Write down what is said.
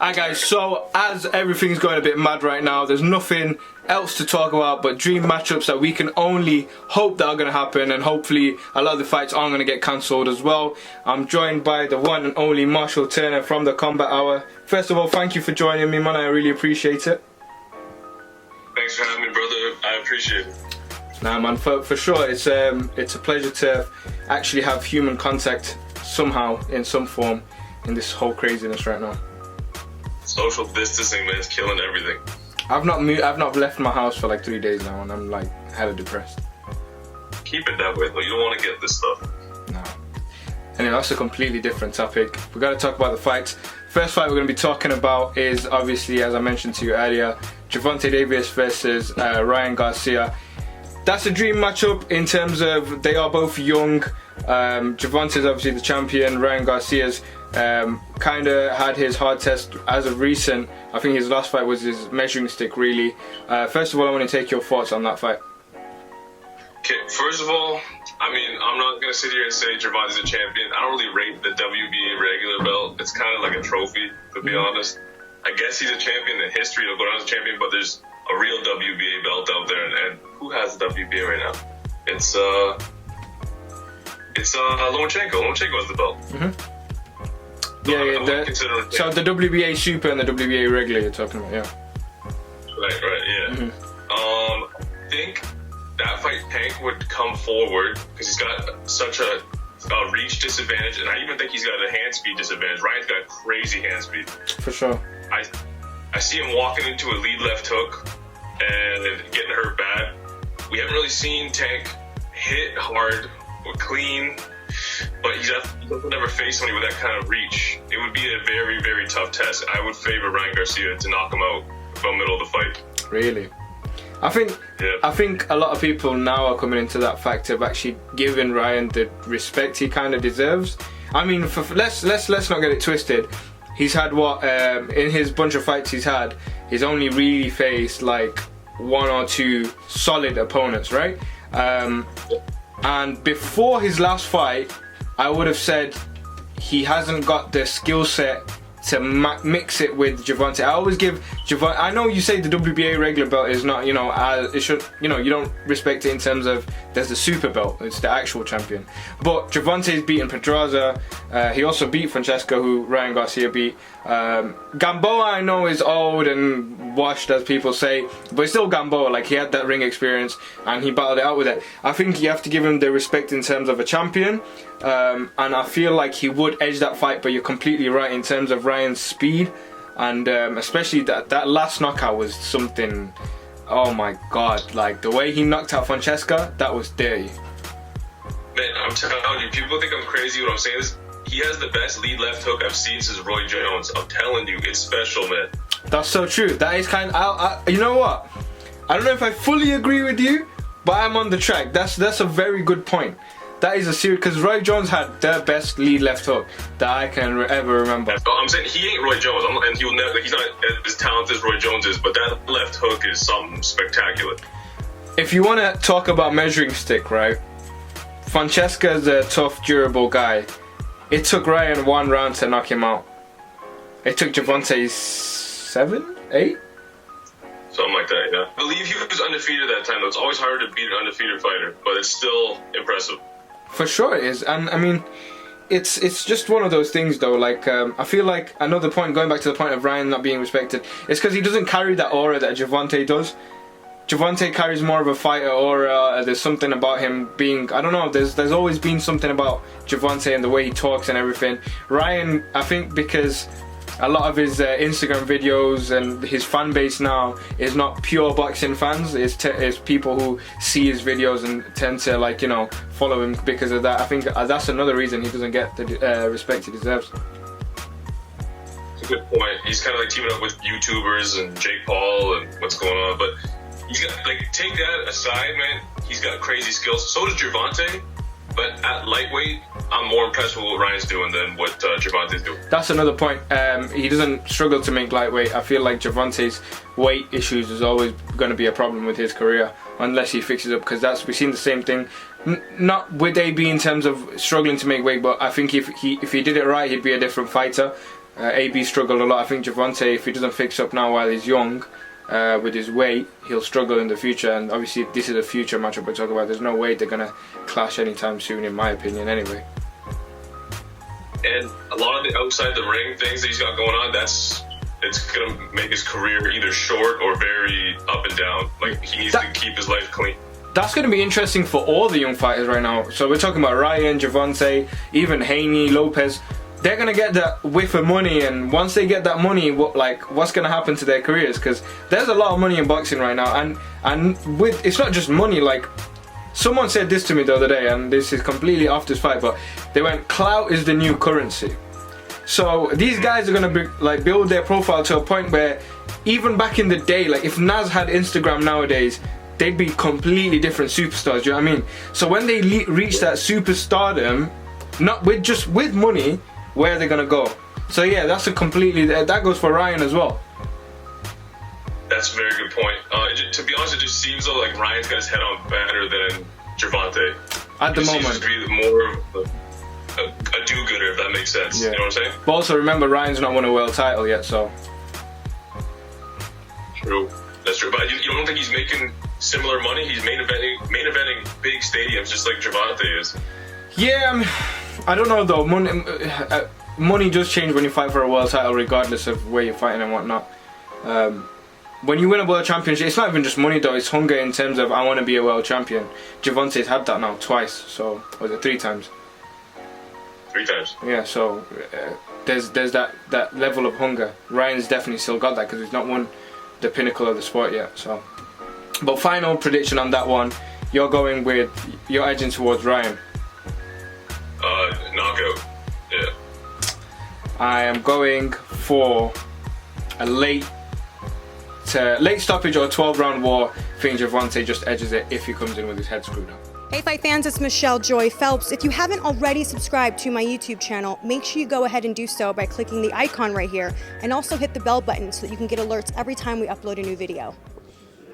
Alright guys, so as everything's going a bit mad right now, there's nothing else to talk about but dream matchups that we can only hope that are going to happen, and hopefully a lot of the fights aren't going to get cancelled as well. I'm joined by the one and only Marshall Turner from The Combat Hour. First of all, thank you for joining me, man. I really appreciate it. Thanks for having me, brother. I appreciate it. Nah man, for sure, it's a pleasure to actually have human contact somehow, in some form, in this whole craziness right now. Social distancing, man, is killing everything. I've not left my house for like 3 days now, and I'm like hella depressed. Keep it that way, though. You don't want to get this stuff. No. Anyway, that's a completely different topic. We're going to talk about the fights. First fight we're going to be talking about is, obviously, as I mentioned to you earlier, Gervonta Davis versus Ryan Garcia. That's a dream matchup in terms of they are both young. Gervonta's obviously the champion. Ryan Garcia's kind of had his hard test as of recent. I think his last fight was his measuring stick, really. First of all, I want to take your thoughts on that fight. Okay, first of all, I mean, I'm not going to sit here and say Gervonta's a champion. I don't really rate the WBA regular belt. It's kind of like a trophy, to be honest. I guess he's a champion in history. He'll go down as a champion, but there's a real WBA belt out there. And who has the WBA right now? It's Lomachenko. Lomachenko has the belt. So the WBA Super and the WBA Regular you're talking about, yeah. Right, yeah. I think that fight Tank would come forward because he's got such a reach disadvantage, and I even think he's got a hand speed disadvantage. Ryan's got crazy hand speed. For sure. I see him walking into a lead left hook and getting hurt bad. We haven't really seen Tank hit hard or clean, but he doesn't ever face somebody with that kind of reach. It would be a very, very tough test. I would favor Ryan Garcia to knock him out from the middle of the fight. Really? I think a lot of people now are coming into that fact of actually giving Ryan the respect he kind of deserves. I mean, let's not get it twisted. He's had in his bunch of fights he's had, he's only really faced like 1 or 2 solid opponents, right? And before his last fight, I would have said he hasn't got the skill set to mix it with Gervonta. I always give Gervonta. I know you say the WBA regular belt is not, it should, you don't respect it in terms of there's the super belt. It's the actual champion. But Gervonta's beaten Pedraza. He also beat Francesco, who Ryan Garcia beat. Gamboa, I know, is old and washed, as people say, but it's still Gamboa. Like, he had that ring experience and he battled it out with it. I think you have to give him the respect in terms of a champion. And I feel like he would edge that fight, but you're completely right in terms of Ryan's speed, and especially that last knockout was something. Oh my god, like the way he knocked out Francesca, that was dirty. Man, I'm telling you, people think I'm crazy. What I'm saying is, he has the best lead left hook I've seen since Roy Jones. I'm telling you, it's special, man. That's so true. That is kind of, you know what? I don't know if I fully agree with you, but I'm on the track. That's a very good point. That is a serious, because Roy Jones had the best lead left hook that I can ever remember. I'm saying he ain't Roy Jones, and he'll never. He's not as talented as Roy Jones is, but that left hook is something spectacular. If you want to talk about measuring stick, right? Francesca's a tough, durable guy. It took Ryan 1 round to knock him out. It took Gervonta 7, 8. Something like that, yeah. I believe he was undefeated at that time, though. It's always harder to beat an undefeated fighter, but it's still impressive. For sure it is, and I mean, it's just one of those things though. Like, I feel like another point, going back to the point of Ryan not being respected, it's because he doesn't carry that aura that Gervonta does. Gervonta carries more of a fighter aura. There's something about him being, I don't know, there's always been something about Gervonta and the way he talks and everything. Ryan, I think because a lot of his Instagram videos and his fan base now is not pure boxing fans. It's people who see his videos and tend to, like, follow him because of that. I think that's another reason he doesn't get the respect he deserves. It's a good point. He's kind of like teaming up with YouTubers and Jake Paul and what's going on. But you got, like, take that aside, man. He's got crazy skills. So does Gervonta. But at lightweight, I'm more impressed with what Ryan's doing than what Gervonta's doing. That's another point. He doesn't struggle to make lightweight. I feel like Gervonta's weight issues is always going to be a problem with his career unless he fixes up, because we've seen the same thing. Not with AB in terms of struggling to make weight, but I think if he did it right, he'd be a different fighter. AB struggled a lot. I think Gervonta, if he doesn't fix up now while he's young, with his weight, he'll struggle in the future. And obviously, this is a future matchup we're talking about. There's no way they're gonna clash anytime soon, in my opinion. Anyway. And a lot of the outside the ring things that he's got going on, it's gonna make his career either short or very up and down. Like, he needs to keep his life clean. That's going to be interesting for all the young fighters right now. So we're talking about Ryan, Gervonta, even Haney, Lopez. They're going to get that whiff of money, and once they get that money, what's going to happen to their careers? Because there's a lot of money in boxing right now, and with it's not just money. Like, someone said this to me the other day, and this is completely off this fight, but they went, clout is the new currency. So these guys are gonna build their profile to a point where, even back in the day, like if Naz had Instagram nowadays, they'd be completely different superstars. Do you know what I mean? So when they reach that superstardom, not with money, where are they gonna go? So yeah, that's a completely that goes for Ryan as well. That's a very good point. To be honest, it just seems like Ryan's got his head on better than Gervonta. At the moment, seems to be more of a do-gooder, if that makes sense. Yeah. You know what I'm saying? But also remember, Ryan's not won a world title yet, so. True. That's true. But you don't think he's making similar money? He's main eventing big stadiums just like Gervonta is. Yeah, I don't know though. Money does change when you fight for a world title, regardless of where you're fighting and whatnot. When you win a world championship, it's not even just money though. It's hunger in terms of, I want to be a world champion. Gervonta's had that now twice, so was it 3 times? 3 times. Yeah, so there's that level of hunger. Ryan's definitely still got that because he's not won the pinnacle of the sport yet. So, but final prediction on that one, you're edging towards Ryan. Knockout. Yeah. I am going for a late stoppage or a 12-round war. I think Gervonta just edges it if he comes in with his head screwed up. Hey Fight fans, it's Michelle Joy Phelps. If you haven't already subscribed to my YouTube channel, make sure you go ahead and do so by clicking the icon right here, and also hit the bell button so that you can get alerts every time we upload a new video.